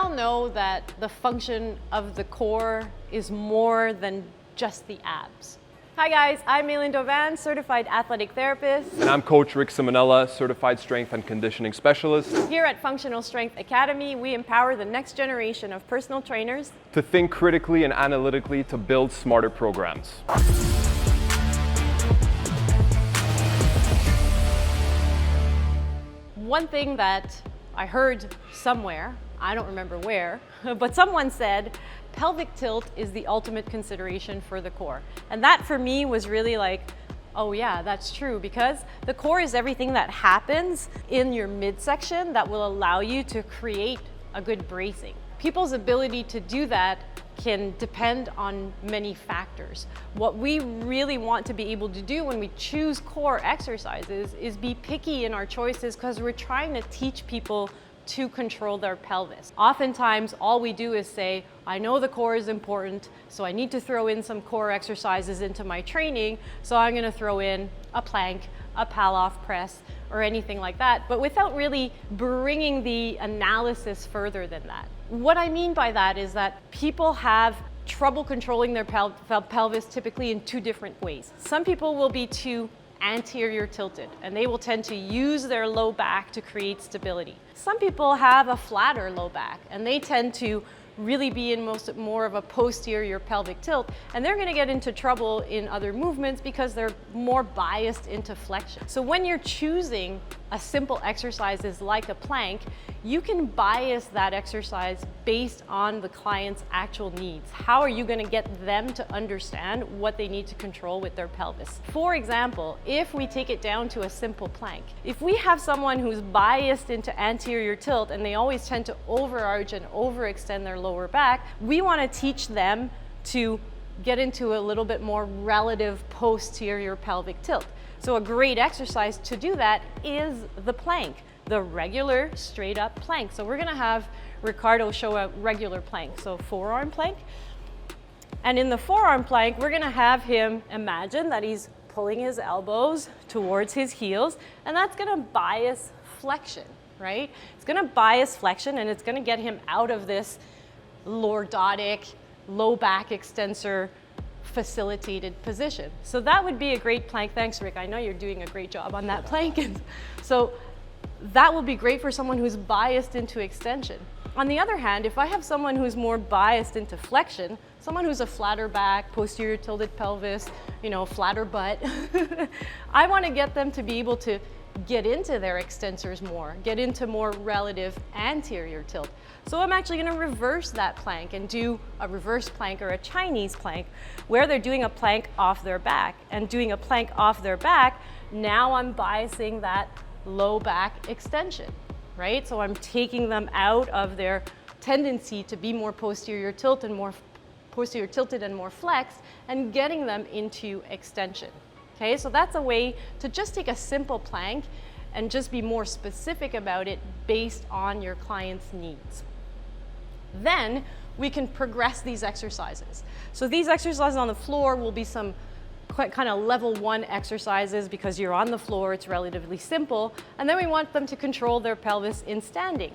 all know that the function of the core is more than just the abs. Hi guys, I'm Maylin Dovan, certified athletic therapist. And I'm Coach Rick Simonella, certified strength and conditioning specialist. Here at Functional Strength Academy, we empower the next generation of personal trainers to think critically and analytically to build smarter programs. One thing that I heard somewhere, I don't remember where, but someone said pelvic tilt is the ultimate consideration for the core. And that for me was really like, oh yeah, that's true, because the core is everything that happens in your midsection that will allow you to create a good bracing. People's ability to do that can depend on many factors. What we really want to be able to do when we choose core exercises is be picky in our choices, because we're trying to teach people to control their pelvis. Oftentimes, all we do is say, I know the core is important, so I need to throw in some core exercises into my training, so I'm gonna throw in a plank, a Pallof press, or anything like that, but without really bringing the analysis further than that. What I mean by that is that people have trouble controlling their pelvis typically in two different ways. Some people will be too anterior tilted, and they will tend to use their low back to create stability. Some people have a flatter low back, and they tend to really be in more of a posterior pelvic tilt, and they're going to get into trouble in other movements because they're more biased into flexion. So when you're choosing a simple exercises like a plank, you can bias that exercise based on the client's actual needs. How are you going to get them to understand what they need to control with their pelvis? For example, if we take it down to a simple plank, if we have someone who's biased into anterior tilt and they always tend to overarch and overextend their lower back, we want to teach them to get into a little bit more relative posterior pelvic tilt. So a great exercise to do that is the plank, the regular straight up plank. So we're going to have Ricardo show a regular plank, so forearm plank. And in the forearm plank, we're going to have him imagine that he's pulling his elbows towards his heels, and that's going to bias flexion, right? It's going to bias flexion, and it's going to get him out of this lordotic, low back extensor facilitated position. So that would be a great plank. Thanks, Rick. I know you're doing a great job on that plank. So that will be great for someone who's biased into extension. On the other hand, if I have someone who's more biased into flexion, someone who's a flatter back, posterior tilted pelvis, flatter butt, I want to get them to be able to get into their extensors more, get into more relative anterior tilt. So I'm actually going to reverse that plank and do a reverse plank or a Chinese plank where they're doing a plank off their back. And doing a plank off their back, now I'm biasing that low back extension, right? So I'm taking them out of their tendency to be more posterior tilted and more flexed, and getting them into extension. Okay, so that's a way to just take a simple plank and just be more specific about it based on your client's needs. Then we can progress these exercises. So these exercises on the floor will be some kind of level 1 exercises because you're on the floor, it's relatively simple. And then we want them to control their pelvis in standing.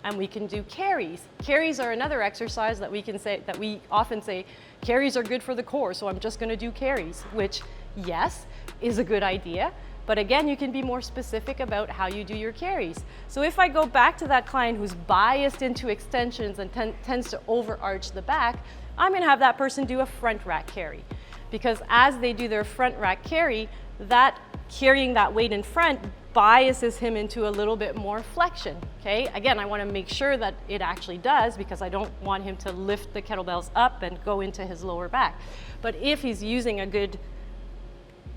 And we can do carries. Carries are another exercise that we often say, carries are good for the core, so I'm just going to do carries, which, yes, is a good idea. But again, you can be more specific about how you do your carries. So if I go back to that client who's biased into extensions and tends to overarch the back, I'm going to have that person do a front rack carry. Because as they do their front rack carry, that carrying that weight in front biases him into a little bit more flexion, okay? Again, I want to make sure that it actually does, because I don't want him to lift the kettlebells up and go into his lower back. But if he's using a good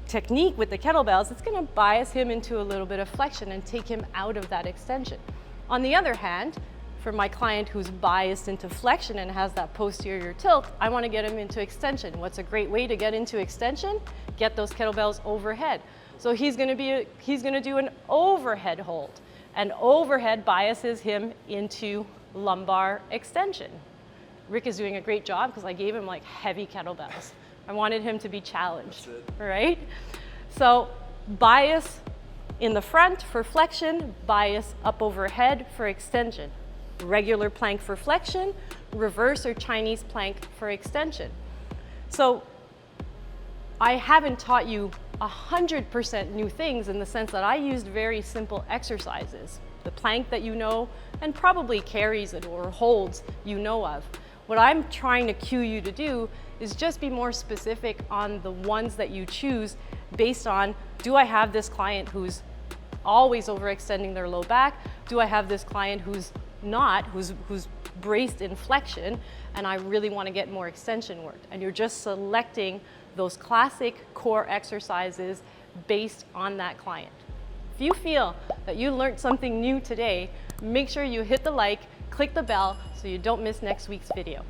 technique with the kettlebells, it's going to bias him into a little bit of flexion and take him out of that extension. On the other hand, for my client who's biased into flexion and has that posterior tilt, I want to get him into extension. What's a great way to get into extension? Get those kettlebells overhead. So he's going to do an overhead hold, and overhead biases him into lumbar extension. Rick is doing a great job because I gave him like heavy kettlebells. I wanted him to be challenged, right? So bias in the front for flexion, bias up overhead for extension. regular plank for flexion, reverse or Chinese plank for extension. So I haven't taught you 100% new things in the sense that I used very simple exercises. The plank that you know, and probably carries it or holds you know of. What I'm trying to cue you to do is just be more specific on the ones that you choose based on, do I have this client who's always overextending their low back? Do I have this client who's not, who's braced in flexion, and I really want to get more extension work? And you're just selecting those classic core exercises based on that client. If you feel that you learned something new today, make sure you hit the like, click the bell so you don't miss next week's video.